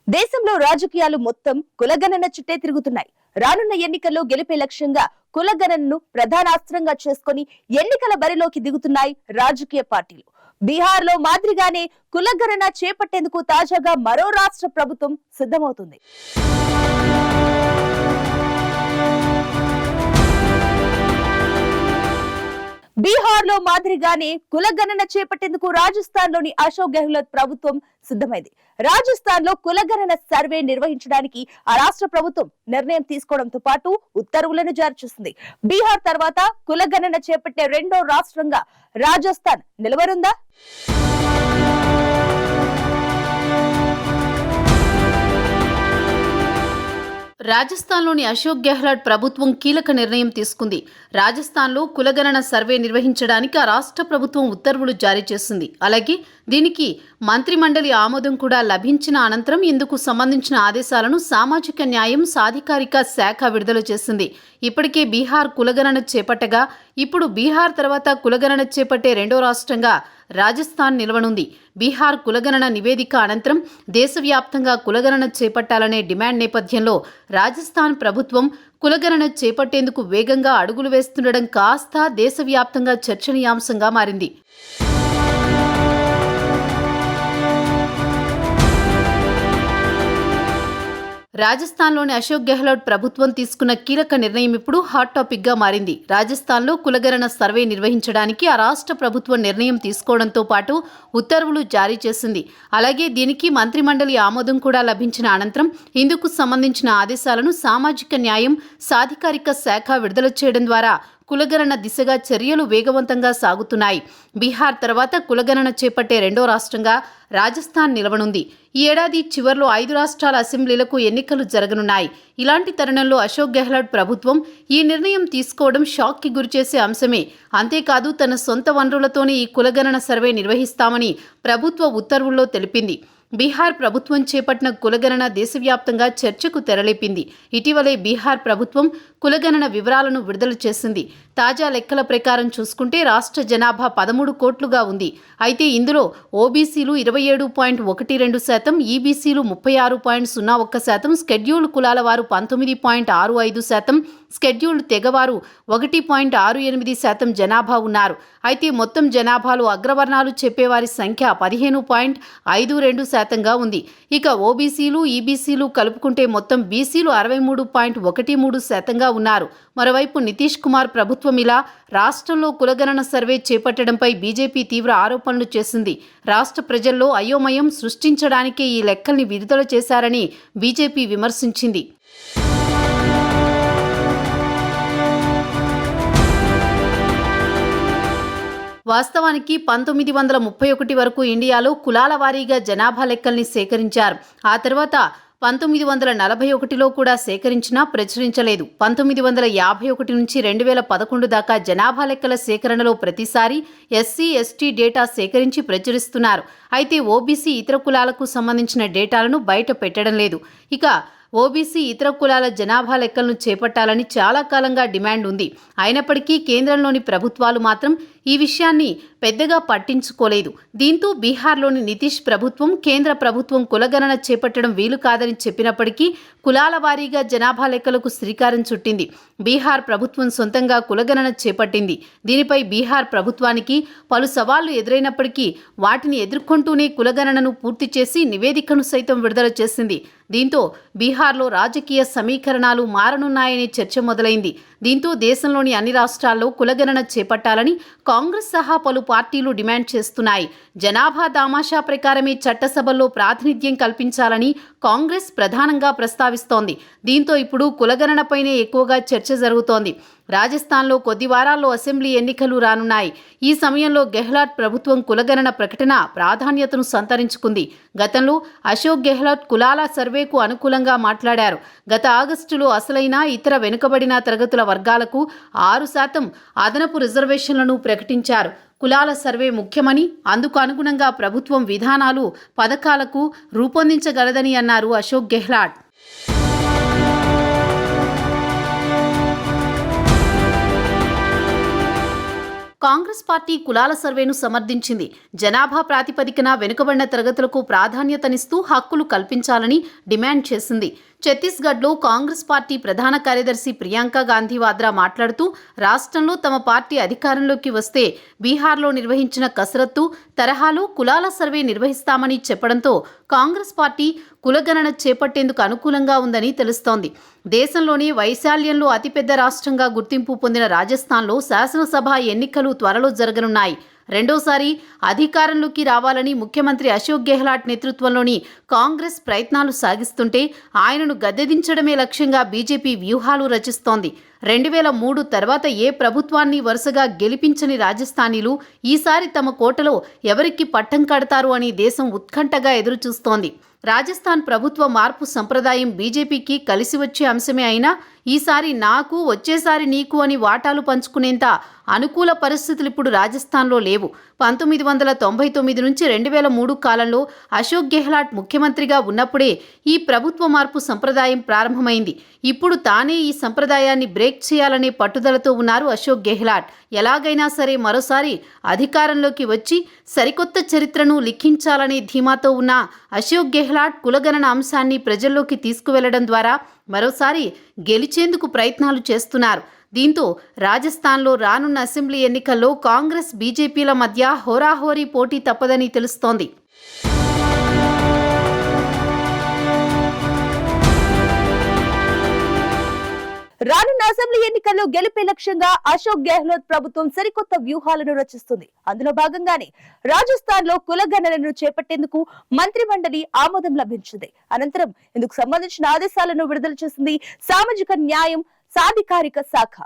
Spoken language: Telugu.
దేశంలో రాజకీయాలు మొత్తం కులగణన చుట్టే తిరుగుతున్నాయి. రానున్న ఎన్నికల్లో గెలిపే లక్ష్యంగా కులగణనను ప్రధానాస్త్రంగా చేసుకుని ఎన్నికల బరిలోకి దిగుతున్నాయి రాజకీయ పార్టీలు. బీహార్ లో మాదిరిగానే కులగణన చేపట్టేందుకు తాజాగా మరో రాష్ట్ర ప్రభుత్వం సిద్ధమవుతుంది. బీహార్ లో మాదిరిగానే కులగణన చేపట్టేందుకు రాజస్థాన్ లోని అశోక్ గెహ్లోట్ ప్రభుత్వం సిద్ధమైంది. రాజస్థాన్ లో కులగణన సర్వే నిర్వహించడానికి ఆ రాష్ట్ర ప్రభుత్వం నిర్ణయం తీసుకోవడంతో పాటు ఉత్తర్వులను జారీ చేసింది. బీహార్ తర్వాత కులగణన చేపట్టే రెండో రాష్ట్రంగా రాజస్థాన్ నిలవనుందా? రాజస్థాన్లోని అశోక్ గెహ్లాట్ ప్రభుత్వం కీలక నిర్ణయం తీసుకుంది. రాజస్థాన్లో కులగణన సర్వే నిర్వహించడానికి ఆ రాష్ట్ర ప్రభుత్వం ఉత్తర్వులు జారీ చేసింది. అలాగే దీనికి మంత్రిమండలి ఆమోదం కూడా లభించిన అనంతరం ఇందుకు సంబంధించిన ఆదేశాలను సామాజిక న్యాయం సాధికారిక శాఖ విడుదల చేసింది. ఇప్పటికే బీహార్ కులగణన చేపట్టగా ఇప్పుడు బీహార్ తర్వాత కులగణన చేపట్టే రెండో రాష్ట్రంగా రాజస్థాన్ నిలవనుంది. బీహార్ కులగణన నివేదిక అనంతరం దేశవ్యాప్తంగా కులగణన చేపట్టాలనే డిమాండ్ నేపథ్యంలో రాజస్థాన్ ప్రభుత్వం కులగణన చేపట్టేందుకు వేగంగా అడుగులు వేస్తుండడం కాస్త దేశవ్యాప్తంగా చర్చనీయాంశంగా మారింది. రాజస్థాన్లోని అశోక్ గెహ్లోట్ ప్రభుత్వం తీసుకున్న కీలక నిర్ణయం ఇప్పుడు హాట్ టాపిక్ గా మారింది. రాజస్థాన్లో కులగణన సర్వే నిర్వహించడానికి ఆ రాష్ట్ర ప్రభుత్వం నిర్ణయం తీసుకోవడంతో పాటు ఉత్తర్వులు జారీ చేసింది. అలాగే దీనికి మంత్రిమండలి ఆమోదం కూడా లభించిన అనంతరం ఇందుకు సంబంధించిన ఆదేశాలను సామాజిక న్యాయం సాధికారిక శాఖ విడుదల చేయడం ద్వారా కులగణన దిశగా చర్యలు వేగవంతంగా సాగుతున్నాయి. బీహార్ తర్వాత కులగణన చేపట్టే రెండో రాష్ట్రంగా రాజస్థాన్ నిలవనుంది. ఈ ఏడాది చివర్లో 5 రాష్ట్రాల అసెంబ్లీలకు ఎన్నికలు జరగనున్నాయి. ఇలాంటి తరుణంలో అశోక్ గెహ్లాట్ ప్రభుత్వం ఈ నిర్ణయం తీసుకోవడం షాక్కి గురిచేసే అంశమే. అంతేకాదు తన సొంత వనరులతోనే ఈ కులగణన సర్వే నిర్వహిస్తామని ప్రభుత్వ ఉత్తర్వుల్లో తెలిపింది. బీహార్ ప్రభుత్వం చేపట్టిన కులగణన దేశవ్యాప్తంగా చర్చకు తెరలేపింది. ఇటీవలే బీహార్ ప్రభుత్వం కులగణన వివరాలను విడుదల చేసింది. తాజా లెక్కల ప్రకారం చూసుకుంటే రాష్ట్ర జనాభా 13 కోట్లుగా ఉంది. అయితే ఇందులో ఓబీసీలు 27.12%, ఈబీసీలు 36.01%, స్కెడ్యూల్డ్ కులాల వారు 19.65%, స్కెడ్యూల్డ్ తెగవారు 1.68% జనాభా ఉన్నారు. అయితే మొత్తం జనాభాలో అగ్రవర్ణాలు చెప్పేవారి సంఖ్య 15.52%గా ఉంది. ఇక ఓబీసీలు ఈబీసీలు కలుపుకుంటే మొత్తం బీసీలు 63.13%గా ఉన్నారు. మరోవైపు నితీష్ కుమార్ ప్రభుత్వం ఇలా రాష్ట్రంలో కులగణన సర్వే చేపట్టడంపై బీజేపీ తీవ్ర ఆరోపణలు చేసింది. రాష్ట్ర ప్రజల్లో అయోమయం సృష్టించడానికే ఈ లెక్కల్ని విడుదల చేశారని బీజేపీ విమర్శించింది. వాస్తవానికి 1931 వరకు ఇండియాలో కులాల వారీగా జనాభా లెక్కల్ని సేకరించారు. ఆ తర్వాత 1941లో కూడా సేకరించినా ప్రచురించలేదు. 1951 నుంచి 2011 దాకా జనాభా లెక్కల సేకరణలో ప్రతిసారి ఎస్సీ ఎస్టీ డేటా సేకరించి ప్రచురిస్తున్నారు. అయితే ఓబీసీ ఇతర కులాలకు సంబంధించిన డేటాలను బయట పెట్టడం లేదు. ఇక ఓబీసీ ఇతర కులాల జనాభా లెక్కలను చేపట్టాలని చాలా కాలంగా డిమాండ్ ఉంది. అయినప్పటికీ కేంద్రంలోని ప్రభుత్వాలు మాత్రం ఈ విషయాన్ని పెద్దగా పట్టించుకోలేదు. దీంతో బీహార్లోని నితీష్ ప్రభుత్వం కేంద్ర ప్రభుత్వం కులగణన చేపట్టడం వీలు కాదని చెప్పినప్పటికీ కులాల వారీగా జనాభా లెక్కలకు శ్రీకారం చుట్టింది. బీహార్ ప్రభుత్వం సొంతంగా కులగణన చేపట్టింది. దీనిపై బీహార్ ప్రభుత్వానికి పలు సవాళ్లు ఎదురైనప్పటికీ వాటిని ఎదుర్కొంటూనే కులగణనను పూర్తి చేసి నివేదికను సైతం విడుదల చేసింది. దీంతో బీహార్లో రాజకీయ సమీకరణాలు మారనున్నాయనే చర్చ మొదలైంది. దీంతో దేశంలోని అన్ని రాష్ట్రాల్లో కులగణన చేపట్టాలని కాంగ్రెస్ సహా పలు పార్టీలు డిమాండ్ చేస్తున్నాయి. జనాభా దామాషా ప్రకారమే చట్టసభల్లో ప్రాతినిధ్యం కల్పించాలని కాంగ్రెస్ ప్రధానంగా ప్రస్తావిస్తోంది. దీంతో ఇప్పుడు కులగణనపైనే ఎక్కువగా చర్చ జరుగుతోంది. రాజస్థాన్లో కొద్ది వారాల్లో అసెంబ్లీ ఎన్నికలు రానున్నాయి. ఈ సమయంలో గెహ్లాట్ ప్రభుత్వం కులగణన ప్రకటన ప్రాధాన్యతను సంతరించుకుంది. గతంలో అశోక్ గెహ్లాట్ కులాల సర్వేకు అనుకూలంగా మాట్లాడారు. గత ఆగస్టులో అసలైన ఇతర వెనుకబడిన తరగతుల వర్గాలకు 6% అదనపు రిజర్వేషన్లను ప్రకటించారు. కులాల సర్వే ముఖ్యమని, అందుకు అనుగుణంగా ప్రభుత్వం విధానాలు పథకాలకు రూపొందించగలదని అన్నారు అశోక్ గెహ్లాట్. కాంగ్రెస్ పార్టీ కులాల సర్వేను సమర్థించింది. జనాభా ప్రాతిపదికన వెనుకబడిన తరగతులకు ప్రాధాన్యతనిస్తూ హక్కులు కల్పించాలని డిమాండ్ చేసింది. ఛత్తీస్గఢ్లో కాంగ్రెస్ పార్టీ ప్రధాన కార్యదర్శి ప్రియాంక గాంధీ వాద్రా మాట్లాడుతూ, రాష్ట్రంలో తమ పార్టీ అధికారంలోకి వస్తే బీహార్లో నిర్వహించిన కసరత్తు తరహాలో కులాల సర్వే నిర్వహిస్తామని చెప్పడంతో కాంగ్రెస్ పార్టీ కులగణన చేపట్టేందుకు అనుకూలంగా ఉందని తెలుస్తోంది. దేశంలోనే వైశాల్యంలో అతిపెద్ద రాష్ట్రంగా గుర్తింపు పొందిన రాజస్థాన్లో శాసనసభ ఎన్నికలు త్వరలో జరగనున్నాయి. రెండోసారి అధికారంలోకి రావాలని ముఖ్యమంత్రి అశోక్ గెహ్లాట్ నేతృత్వంలోని కాంగ్రెస్ ప్రయత్నాలు సాగిస్తుంటే ఆయనను గద్దెదించడమే లక్ష్యంగా బీజేపీ వ్యూహాలు రచిస్తోంది. 2003 తర్వాత ఏ ప్రభుత్వాన్ని వరుసగా గెలిపించని రాజస్థానీలు ఈసారి తమ కోటలో ఎవరికి పట్టం కడతారు అని దేశం ఉత్కంఠగా ఎదురుచూస్తోంది. రాజస్థాన్ ప్రభుత్వ మార్పు సంప్రదాయం బీజేపీకి కలిసి వచ్చే అంశమే అయినా ఈసారి నాకు వచ్చేసారి నీకు అని వాటాలు పంచుకునేంత అనుకూల పరిస్థితులు ఇప్పుడు రాజస్థాన్లో లేవు. 1999 నుంచి 2003 కాలంలో అశోక్ గెహ్లాట్ ముఖ్యమంత్రిగా ఉన్నప్పుడే ఈ ప్రభుత్వ మార్పు సంప్రదాయం ప్రారంభమైంది. ఇప్పుడు తానే ఈ సంప్రదాయాన్ని బ్రేక్ చేయాలనే పట్టుదలతో ఉన్నారు అశోక్ గెహ్లాట్. ఎలాగైనా సరే మరోసారి అధికారంలోకి వచ్చి సరికొత్త చరిత్రను లిఖించాలనే ధీమాతో ఉన్న అశోక్ గెహ్లాట్ కులగణన అంశాన్ని ప్రజల్లోకి తీసుకువెళ్లడం ద్వారా మరోసారి గెలిచేందుకు ప్రయత్నాలు చేస్తున్నారు. దీంతో రాజస్థాన్లో రానున్న అసెంబ్లీ ఎన్నికల్లో కాంగ్రెస్ బీజేపీల మధ్య హోరాహోరీ పోటీ తప్పదని తెలుస్తోంది. రానున్న అసెంబ్లీ ఎన్నికల్లో గెలిపే లక్ష్యంగా అశోక్ గెహ్లోట్ ప్రభుత్వం సరికొత్త వ్యూహాలను రచిస్తుంది. అందులో భాగంగానే రాజస్థాన్ లో కులగణనను చేపట్టేందుకు మంత్రి మండలి ఆమోదం లభించింది. అనంతరం ఇందుకు సంబంధించిన ఆదేశాలను విడుదల చేసింది సామాజిక న్యాయం సాధికారిక శాఖ.